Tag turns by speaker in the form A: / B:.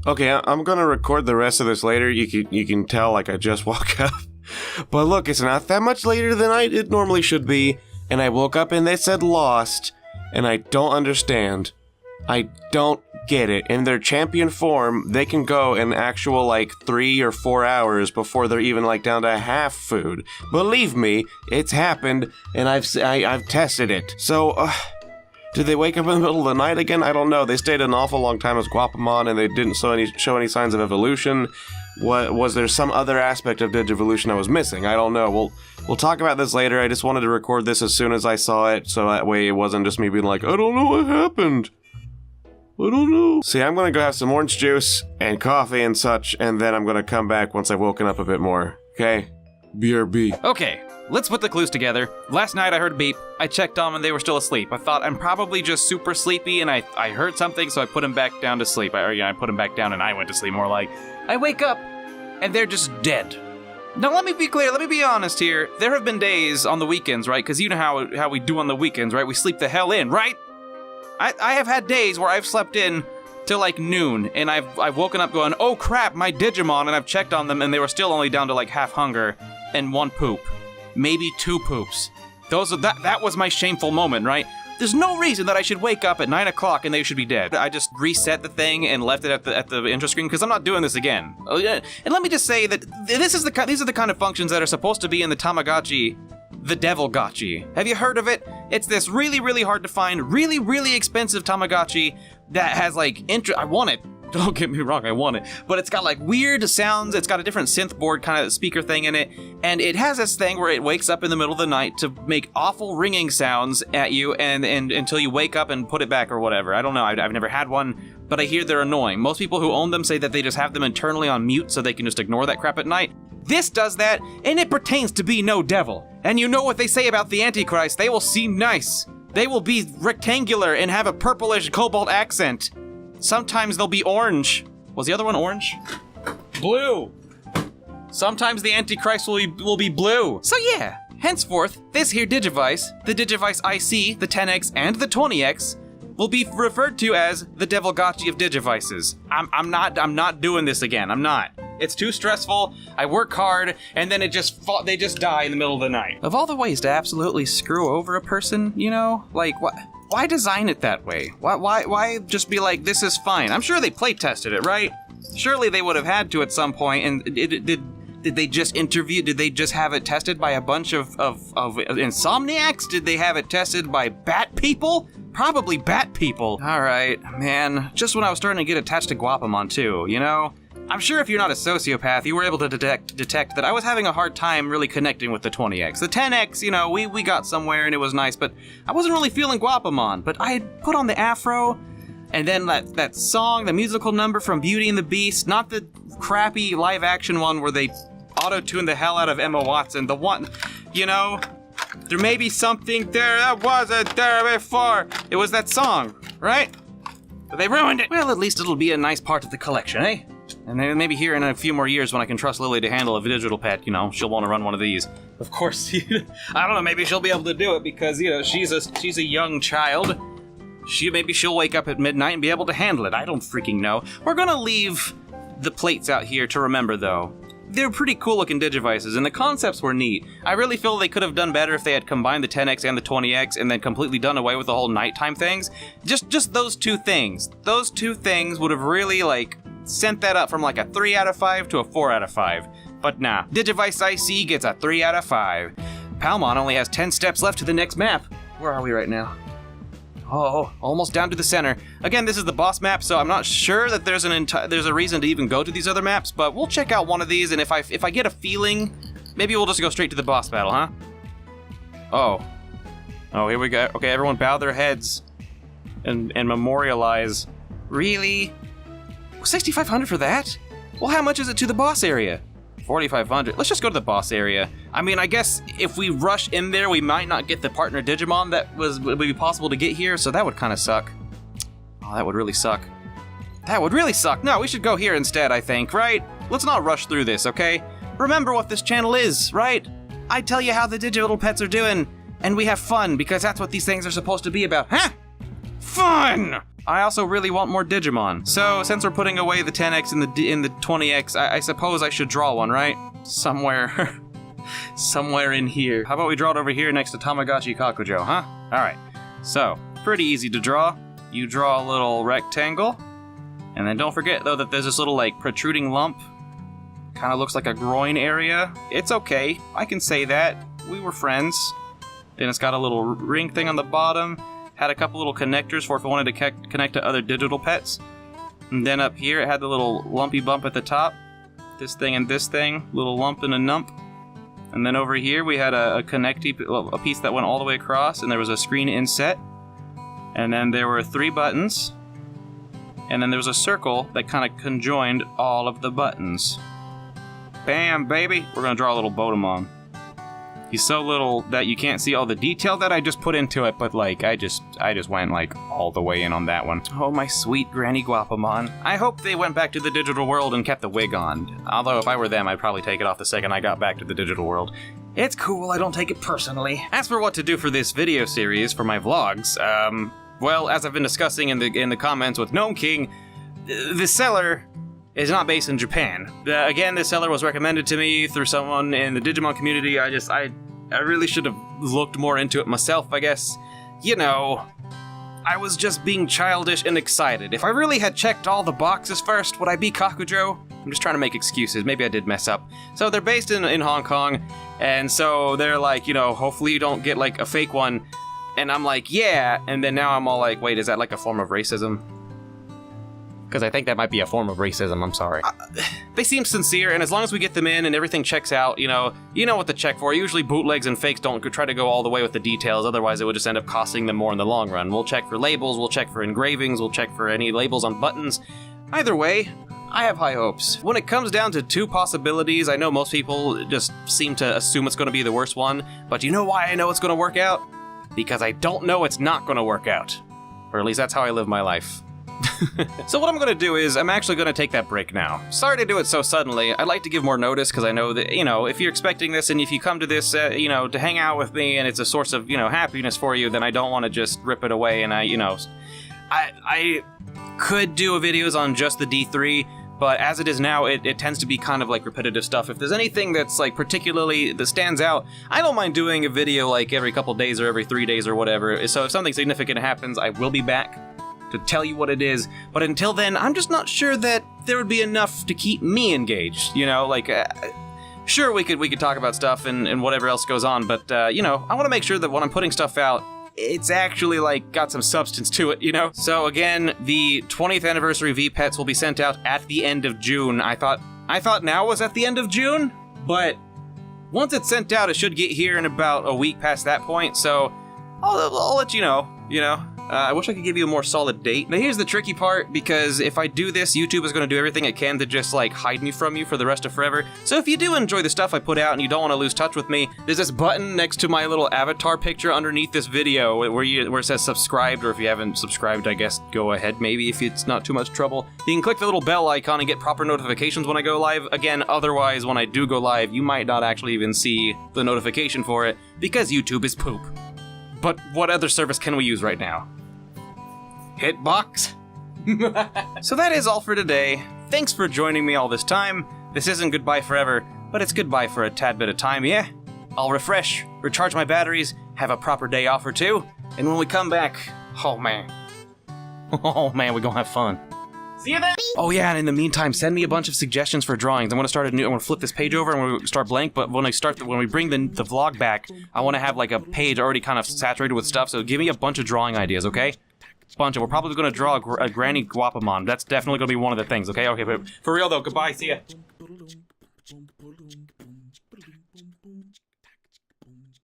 A: Okay, I'm gonna record the rest of this later. You can tell, like, I just woke up. But look, it's not that much later than it normally should be, and I woke up and they said lost, and I don't understand. I don't get it. In their champion form, they can go an actual, like, 3 or 4 hours before they're even, like, down to half food. Believe me, it's happened, and I've tested it. So, did they wake up in the middle of the night again? I don't know. They stayed an awful long time as Guapamon, and they didn't show any signs of evolution. Was there some other aspect of Digivolution I was missing? I don't know. We'll talk about this later. I just wanted to record this as soon as I saw it, so that way it wasn't just me being like, I don't know what happened. I don't know. See, I'm gonna go have some orange juice and coffee and such, and then I'm gonna come back once I've woken up a bit more. Okay? BRB.
B: Okay, let's put the clues together. Last night I heard a beep. I checked on them and they were still asleep. I thought I'm probably just super sleepy and I heard something, so I put them back down to sleep. I put them back down and I went to sleep, more like. I wake up and they're just dead. Now let me be clear, let me be honest here. There have been days on the weekends, right? Because you know how we do on the weekends, right? We sleep the hell in, right? I have had days where I've slept in till like noon, and I've woken up going, oh crap, my Digimon, and I've checked on them, and they were still only down to like half hunger and 1 poop, maybe 2 poops. That was my shameful moment, right? There's no reason that I should wake up at 9 o'clock and they should be dead. I just reset the thing and left it at the intro screen because I'm not doing this again. And let me just say that these are the kind of functions that are supposed to be in the Tamagotchi. The Devil Gotchi. Have you heard of it? It's this really, really hard to find, really, really expensive Tamagotchi that has like I want it. Don't get me wrong, I want it. But it's got like weird sounds, it's got a different synth board kind of speaker thing in it, and it has this thing where it wakes up in the middle of the night to make awful ringing sounds at you and until you wake up and put it back or whatever. I don't know, I've never had one, but I hear they're annoying. Most people who own them say that they just have them internally on mute so they can just ignore that crap at night. This does that, and it pertains to be no devil. And you know what they say about the Antichrist, they will seem nice. They will be rectangular and have a purplish cobalt accent. Sometimes they'll be orange. Was the other one orange? Blue. Sometimes the Antichrist will be blue. So yeah, henceforth, this here Digivice, the Digivice IC, the 10X, and the 20X, will be referred to as the Devil Gotchi of Digivices. I'm not doing this again. I'm not. It's too stressful. I work hard, and then they just die in the middle of the night. Of all the ways to absolutely screw over a person, you know, like why design it that way? Why just be like, this is fine? I'm sure they play tested it, right? Surely they would have had to at some point. And did they just Did they just have it tested by a bunch of insomniacs? Did they have it tested by bat people? Probably bat people. All right, man. Just when I was starting to get attached to Guapamon too, you know? I'm sure if you're not a sociopath, you were able to detect that I was having a hard time really connecting with the 20X. The 10X, you know, we got somewhere and it was nice, but I wasn't really feeling Guapamon. But I had put on the afro, and then that song, the musical number from Beauty and the Beast, not the crappy live-action one where they auto-tuned the hell out of Emma Watson. The one, you know, there may be something there that wasn't there before. It was that song, right? But they ruined it. Well, at least it'll be a nice part of the collection, eh? And then maybe here in a few more years when I can trust Lily to handle a digital pet, you know, she'll want to run one of these. Of course, I don't know, maybe she'll be able to do it because, you know, she's a young child. Maybe she'll wake up at midnight and be able to handle it. I don't freaking know. We're gonna leave the plates out here to remember, though. They're pretty cool looking Digivices, and the concepts were neat. I really feel they could have done better if they had combined the 10X and the 20X and then completely done away with the whole nighttime things. Just those two things. Those two things would have really, like, sent that up from like a 3 out of 5 to a 4 out of 5. But nah, Digivice IC gets a 3 out of 5. Palmon only has 10 steps left to the next map. Where are we right now? Oh, almost down to the center. Again, this is the boss map, so I'm not sure that there's a reason to even go to these other maps, but we'll check out one of these, and if I get a feeling, maybe we'll just go straight to the boss battle, huh? Oh, here we go. Okay, everyone bow their heads and memorialize. Really? 6,500 for that? Well, how much is it to the boss area? 4,500. Let's just go to the boss area. I mean, I guess if we rush in there, we might not get the partner Digimon that would be possible to get here, so that would kind of suck. Oh, that would really suck. That would really suck. No, we should go here instead, I think, right? Let's not rush through this, okay? Remember what this channel is, right? I tell you how the digital pets are doing, and we have fun, because that's what these things are supposed to be about, huh? Fun! I also really want more Digimon. So, since we're putting away the 10X and the 20X, I suppose I should draw one, right? Somewhere. Somewhere in here. How about we draw it over here next to Tamagotchi Kakujo, huh? Alright. So, pretty easy to draw. You draw a little rectangle. And then don't forget, though, that there's this little, like, protruding lump. Kind of looks like a groin area. It's okay. I can say that. We were friends. Then it's got a little ring thing on the bottom. Had a couple little connectors for if I wanted to connect to other digital pets. And then up here, it had the little lumpy bump at the top. This thing and this thing. Little lump and a nump. And then over here, we had a a piece that went all the way across, and there was a screen inset. And then there were 3 buttons. And then there was a circle that kind of conjoined all of the buttons. Bam, baby! We're gonna draw a little Botamon. He's so little that you can't see all the detail that I just put into it, but like, I just went like all the way in on that one. Oh, my sweet Granny Guapamon. I hope they went back to the digital world and kept the wig on. Although if I were them, I'd probably take it off the second I got back to the digital world. It's cool, I don't take it personally. As for what to do for this video series, for my vlogs, well, as I've been discussing in the comments with Gnome King, the seller is not based in Japan. Again, this seller was recommended to me through someone in the Digimon community. I really should have looked more into it myself, I guess. You know, I was just being childish and excited. If I really had checked all the boxes first, would I be Kakujo? I'm just trying to make excuses. Maybe I did mess up. So they're based in Hong Kong, and so they're like, you know, hopefully you don't get like a fake one. And I'm like, yeah, and then now I'm all like, wait, is that like a form of racism? Because I think that might be a form of racism, I'm sorry. They seem sincere, and as long as we get them in and everything checks out, you know what to check for. Usually bootlegs and fakes don't try to go all the way with the details, otherwise it would just end up costing them more in the long run. We'll check for labels, we'll check for engravings, we'll check for any labels on buttons. Either way, I have high hopes. When it comes down to 2 possibilities, I know most people just seem to assume it's going to be the worst one, but you know why I know it's going to work out? Because I don't know it's not going to work out. Or at least that's how I live my life. So what I'm going to do is, I'm actually going to take that break now. Sorry to do it so suddenly. I'd like to give more notice, because I know that, you know, if you're expecting this, and if you come to this, you know, to hang out with me, and it's a source of, you know, happiness for you, then I don't want to just rip it away, and I could do videos on just the D3, but as it is now, it tends to be kind of like repetitive stuff. If there's anything that's like particularly that stands out, I don't mind doing a video like every couple days or every 3 days or whatever. So if something significant happens, I will be back to tell you what it is. But until then, I'm just not sure that there would be enough to keep me engaged. You know, like, sure, we could talk about stuff and whatever else goes on, but you know, I want to make sure that when I'm putting stuff out, it's actually, like, got some substance to it, you know? So again, the 20th anniversary V-Pets will be sent out at the end of June. I thought now was at the end of June, but once it's sent out, it should get here in about a week past that point, so I'll let you know, you know? I wish I could give you a more solid date. Now here's the tricky part, because if I do this, YouTube is going to do everything it can to just like hide me from you for the rest of forever. So if you do enjoy the stuff I put out and you don't want to lose touch with me, there's this button next to my little avatar picture underneath this video where it says subscribed, or if you haven't subscribed, I guess go ahead maybe if it's not too much trouble. You can click the little bell icon and get proper notifications when I go live. Again, otherwise when I do go live, you might not actually even see the notification for it, because YouTube is poop. But what other service can we use right now? Hitbox? So that is all for today. Thanks for joining me all this time. This isn't goodbye forever, but it's goodbye for a tad bit of time, yeah? I'll refresh, recharge my batteries, have a proper day off or 2, and when we come back, oh man, we're gonna have fun. See you then! Oh yeah, and in the meantime, send me a bunch of suggestions for drawings. I want to flip this page over and we'll start blank, but when we bring the vlog back, I want to have like a page already kind of saturated with stuff, so give me a bunch of drawing ideas, okay? We're probably going to draw a Granny Guapamon. That's definitely going to be one of the things, okay? Okay, but for real though, goodbye, see ya.